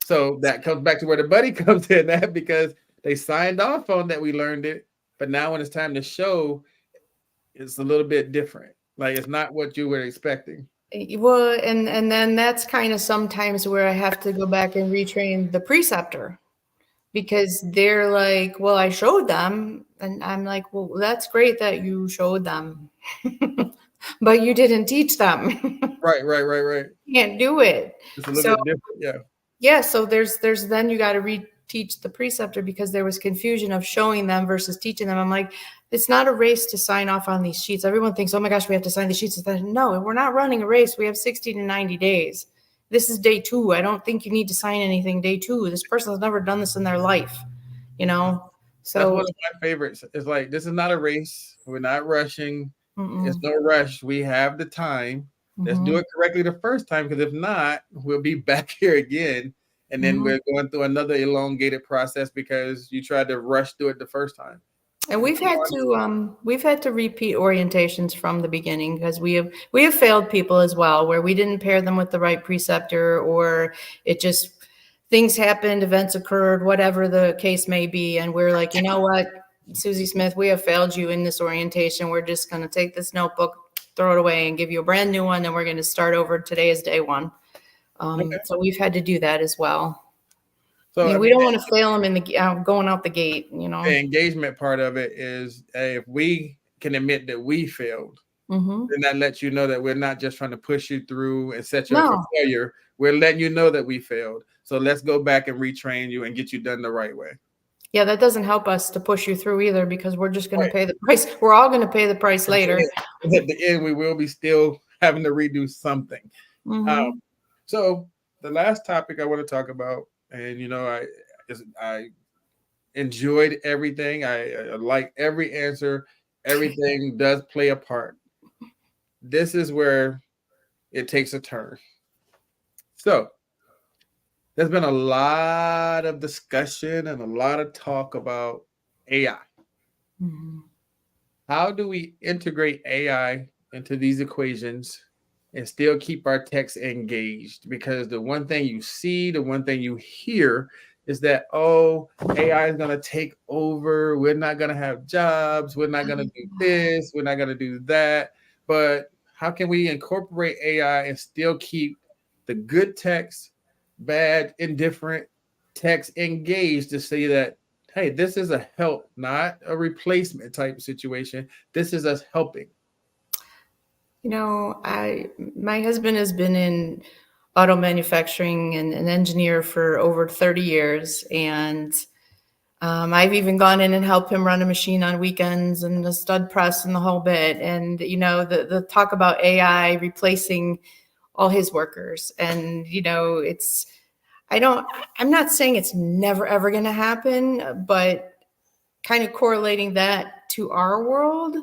So that comes back to where the buddy comes in, that because they signed off on that we learned it, but now when it's time to show, it's a little bit different. Like it's not what you were expecting. Well, and then that's kind of sometimes where I have to go back and retrain the preceptor, because they're like, well, I showed them. And I'm like, well, that's great that you showed them, but you didn't teach them. Right. You can't do it. It's a little bit different, yeah. Yeah, so there's then you got to reteach the preceptor because there was confusion of showing them versus teaching them. I'm like, it's not a race to sign off on these sheets. Everyone thinks, oh my gosh, we have to sign the sheets. No, we're not running a race. We have 60 to 90 days. This is day 2. I don't think you need to sign anything day 2. This person has never done this in their life, So that's one of my favorites. It's like, this is not a race. We're not rushing. It's no rush. We have the time. Let's do it correctly the first time, because if not, we'll be back here again. And then we're going through another elongated process because you tried to rush through it the first time. And we've had to repeat orientations from the beginning, because we have failed people as well, where we didn't pair them with the right preceptor, or it just things happened, events occurred, whatever the case may be, and we're like, you know what, Susie Smith, we have failed you in this orientation. We're just going to take this notebook, throw it away, and give you a brand new one. Then we're going to start over. Today is day one. Okay. So we've had to do that as well. So We don't want to fail them in the going out the gate. The engagement part of it is, if we can admit that we failed, then that lets you know that we're not just trying to push you through and set you up for failure. We're letting you know that we failed. So let's go back and retrain you and get you done the right way. Yeah, that doesn't help us to push you through either, because we're just going to pay the price. We're all going to pay the price later. At the end, we will be still having to redo something. So the last topic I want to talk about, and I enjoyed everything. I like every answer. Everything does play a part. This is where it takes a turn. So there's been a lot of discussion and a lot of talk about AI. How do we integrate AI into these equations and still keep our techs engaged? Because the one thing you see, the one thing you hear is that, AI is going to take over. We're not going to have jobs. We're not going to do this. We're not going to do that. But how can we incorporate AI and still keep the good techs, bad, indifferent techs engaged to say that, hey, this is a help, not a replacement type situation. This is us helping. My husband has been in auto manufacturing and an engineer for over 30 years. And I've even gone in and helped him run a machine on weekends and the stud press and the whole bit. And, the talk about AI replacing all his workers. And, I'm not saying it's never, ever going to happen, but kind of correlating that to our world,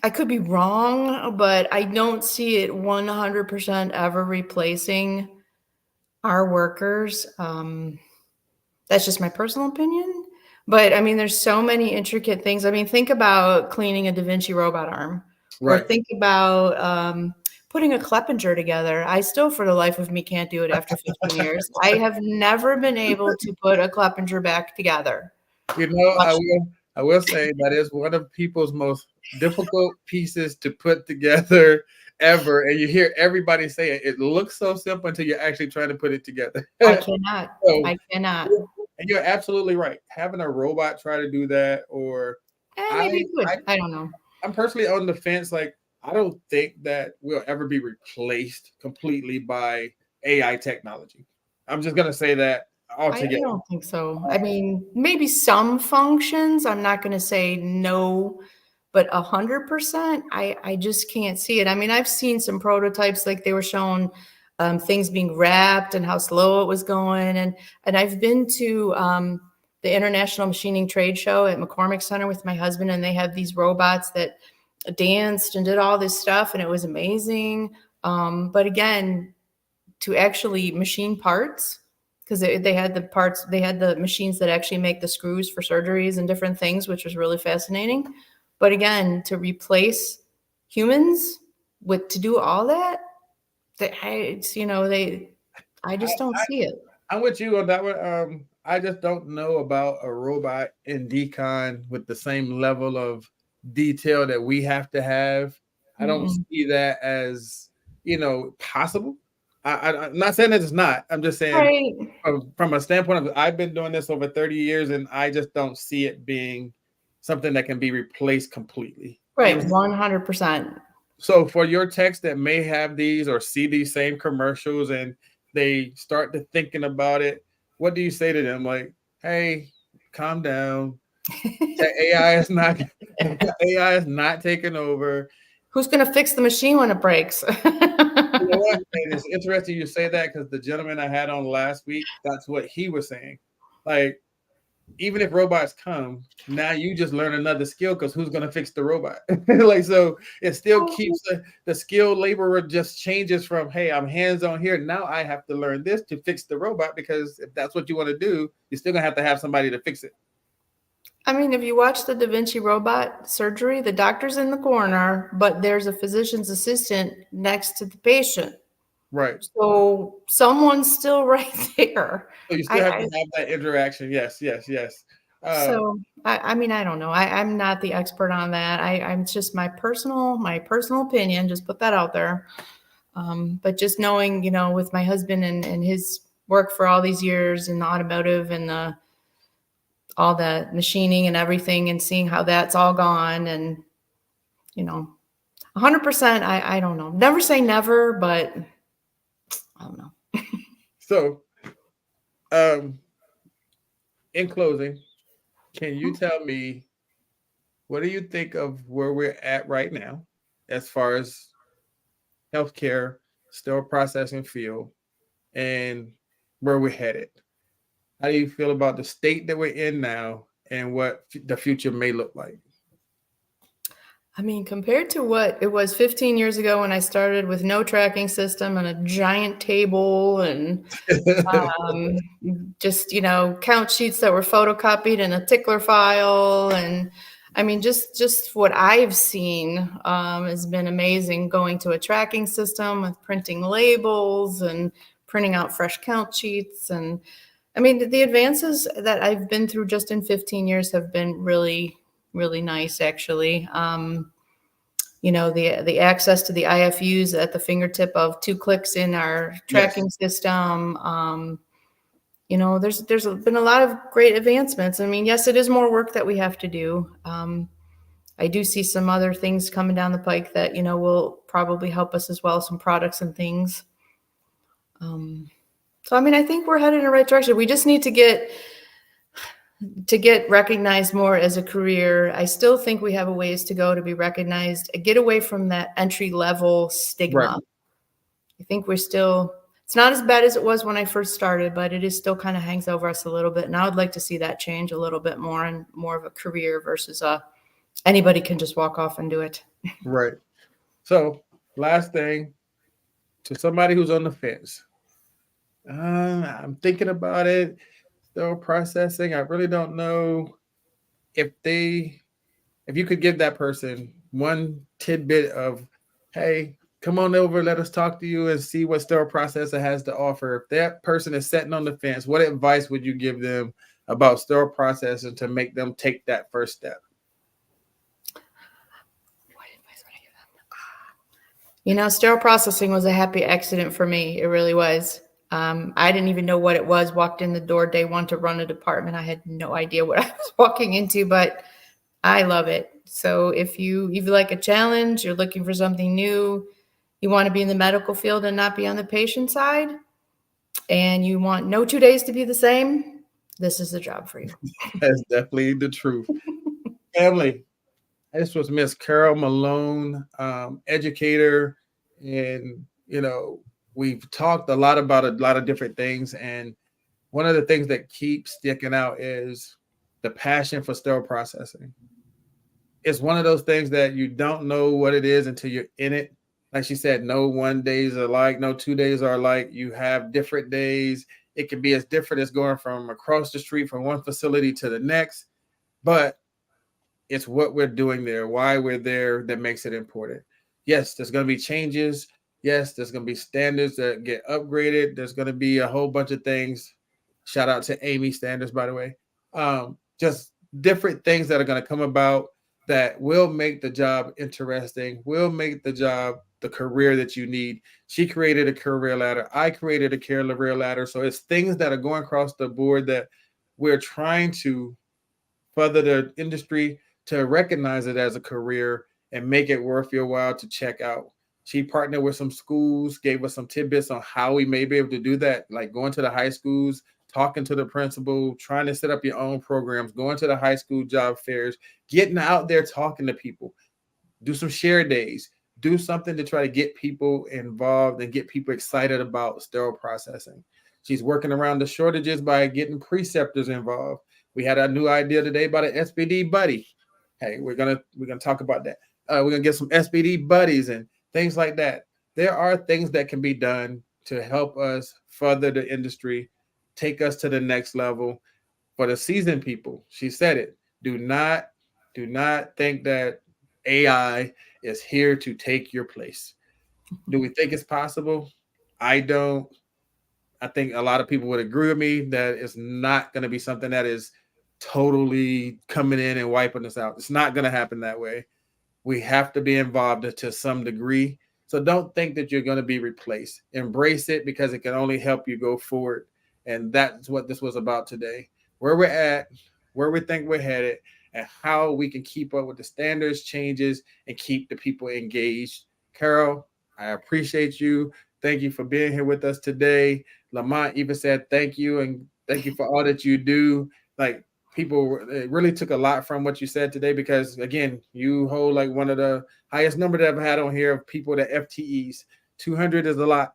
I could be wrong, but I don't see it 100% ever replacing our workers. That's just my personal opinion. But I mean, there's so many intricate things. I mean, think about cleaning a Da Vinci robot arm, or think about putting a Cleppinger together. I still, for the life of me, can't do it after 15 years. I have never been able to put a Cleppinger back together. I will say that is one of people's most difficult pieces to put together ever. And you hear everybody say it. It looks so simple until you're actually trying to put it together. I cannot. And you're absolutely right. Having a robot try to do that, or maybe you could. I don't know. I'm personally on the fence. Like, I don't think that we'll ever be replaced completely by AI technology. I'm just going to say that altogether. I don't think so. I mean, maybe some functions. I'm not going to say no, but 100%, I just can't see it. I mean, I've seen some prototypes, like they were showing things being wrapped and how slow it was going. And I've been to the International Machining Trade Show at McCormick Center with my husband, and they have these robots that danced and did all this stuff, and it was amazing. But again, to actually machine parts, because they had the parts, they had the machines that actually make the screws for surgeries and different things, which was really fascinating. But again, to replace humans to do all that, I just don't see it. I'm with you on that one. I just don't know about a robot in decon with the same level of detail that we have to have. I don't see that as, possible. I'm not saying that it's not. I'm just saying from a standpoint of, I've been doing this over 30 years, and I just don't see it being something that can be replaced completely. Right, 100%. So for your techs that may have these or see these same commercials and they start to thinking about it, what do you say to them? Like, hey, calm down. AI is not taking over. Who's going to fix the machine when it breaks? You know what? And it's interesting you say that, because the gentleman I had on last week, that's what he was saying. Like, even if robots come, now you just learn another skill, because who's going to fix the robot? So it still keeps the skilled laborer just changes from, hey, I'm hands-on here. Now I have to learn this to fix the robot, because if that's what you want to do, you're still going to have somebody to fix it. I mean, if you watch the Da Vinci robot surgery, the doctor's in the corner, but there's a physician's assistant next to the patient. Right. So someone's still right there. So you still have to have that interaction. Yes, yes, yes. I mean, I don't know. I'm not the expert on that. I'm just my personal opinion. Just put that out there. But just knowing, with my husband and his work for all these years in the automotive and all the machining and everything, and seeing how that's all gone, and 100%. I don't know. Never say never, but I don't know. So, in closing, can you tell me, what do you think of where we're at right now as far as healthcare, sterile processing field, and where we're headed? How do you feel about the state that we're in now and what the future may look like? I mean, compared to what it was 15 years ago when I started with no tracking system and a giant table and just, count sheets that were photocopied in a tickler file. And I mean, just what I've seen has been amazing, going to a tracking system with printing labels and printing out fresh count sheets. And I mean, the advances that I've been through just in 15 years have been really, really nice, actually. The access to the IFUs at the fingertip of 2 clicks in our tracking system. There's been a lot of great advancements. I mean, yes, it is more work that we have to do. I do see some other things coming down the pike that, will probably help us as well, some products and things. So, I mean, I think we're headed in the right direction. We just need to get recognized more as a career. I still think we have a ways to go to be recognized, get away from that entry level stigma. Right. I think it's not as bad as it was when I first started, but it is still kind of hangs over us a little bit. And I would like to see that change a little bit more, and more of a career versus anybody can just walk off and do it. Right. So, last thing, to somebody who's on the fence, I'm thinking about it, still processing. I really don't know if you could give that person one tidbit of, hey, come on over, let us talk to you and see what sterile processor has to offer. If that person is sitting on the fence, what advice would you give them about sterile processing to make them take that first step? Sterile processing was a happy accident for me. It really was. I didn't even know what it was. Walked in the door day one to run a department. I had no idea what I was walking into, but I love it. So if you like a challenge, you're looking for something new, you want to be in the medical field and not be on the patient side, and you want no 2 days to be the same, this is the job for you. That's definitely the truth. Family, this was Miss Carol Malone, educator, and we've talked a lot about a lot of different things, and one of the things that keeps sticking out is the passion for sterile processing. It's one of those things that you don't know what it is until you're in it. Like she said, no 1 days are alike, no 2 days are alike. You have different days. It can be as different as going from across the street from one facility to the next, but it's what we're doing there, why we're there, that makes it important. Yes, there's going to be changes. Yes, there's going to be standards that get upgraded. There's going to be a whole bunch of things. Shout out to Amy Standards, by the way. Just different things that are going to come about that will make the job interesting, will make the job the career that you need. She created a career ladder. I created a career ladder. So it's things that are going across the board that we're trying to further the industry to recognize it as a career and make it worth your while to check out. She partnered with some schools, gave us some tidbits on how we may be able to do that, like going to the high schools, talking to the principal, trying to set up your own programs, going to the high school job fairs, getting out there talking to people, do some share days, do something to try to get people involved and get people excited about sterile processing. She's working around the shortages by getting preceptors involved. We had a new idea today about an SPD buddy. Hey, we're gonna talk about that. We're gonna get some SPD buddies and things like that. There are things that can be done to help us further the industry, take us to the next level. For the seasoned people, she said it. Do not think that AI is here to take your place. Do we think it's possible? I don't. I think a lot of people would agree with me that it's not going to be something that is totally coming in and wiping us out. It's not going to happen that way. We have to be involved to some degree. So don't think that you're going to be replaced. Embrace it because it can only help you go forward. And that's what this was about today. Where we're at, where we think we're headed, and how we can keep up with the standards changes and keep the people engaged. Carol, I appreciate you. Thank you for being here with us today. Lamont even said thank you and thank you for all that you do. Like, people, it really took a lot from what you said today because, again, you hold like one of the highest number that I've had on here of people that FTEs. 200 is a lot.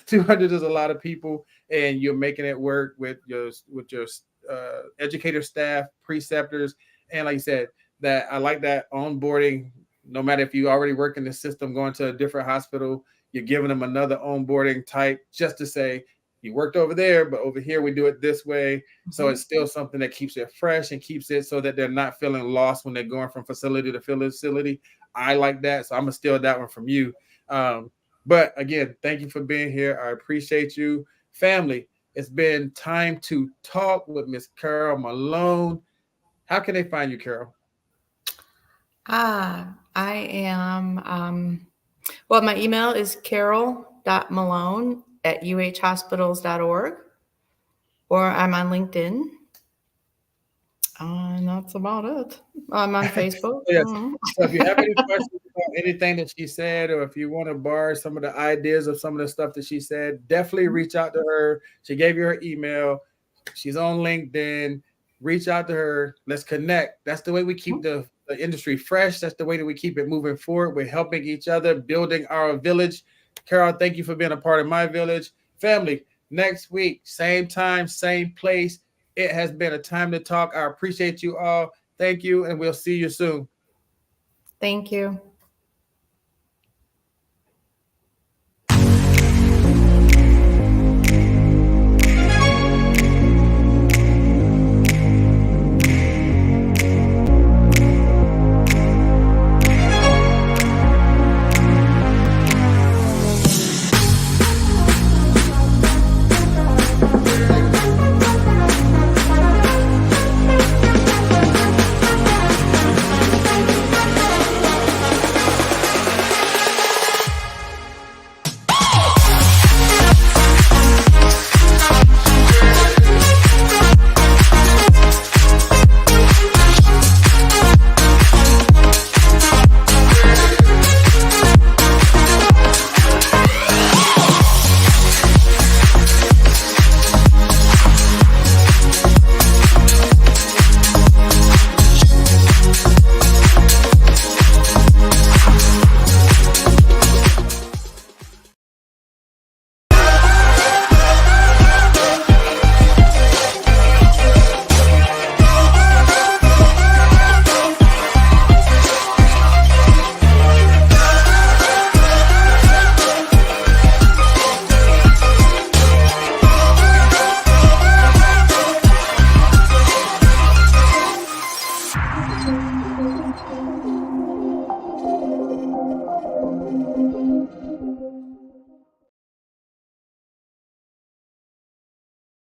200 is a lot of people, and you're making it work with your educator staff, preceptors, and like you said, that I like that onboarding. No matter if you already work in the system, going to a different hospital, you're giving them another onboarding type just to say you worked over there, but over here we do it this way. So it's still something that keeps it fresh and keeps it so that they're not feeling lost when they're going from facility to facility. I like that, so I'm gonna steal that one from you. But again, thank you for being here. I appreciate you, family. It's been time to talk with Miss Carol Malone. How can they find you, Carol? I am, well, my email is carol.malone@uhhospitals.org, or I'm on LinkedIn. And that's about it. I'm on Facebook. Yes. So if you have any questions about anything that she said, or if you want to borrow some of the ideas of some of the stuff that she said, definitely reach out to her. She gave you her email. She's on LinkedIn. Reach out to her. Let's connect. That's the way we keep the industry fresh. That's the way that we keep it moving forward. We're helping each other, building our village. Carol, thank you for being a part of my village. Family, next week, same time, same place. It has been a time to talk. I appreciate you all. Thank you, and we'll see you soon. Thank you.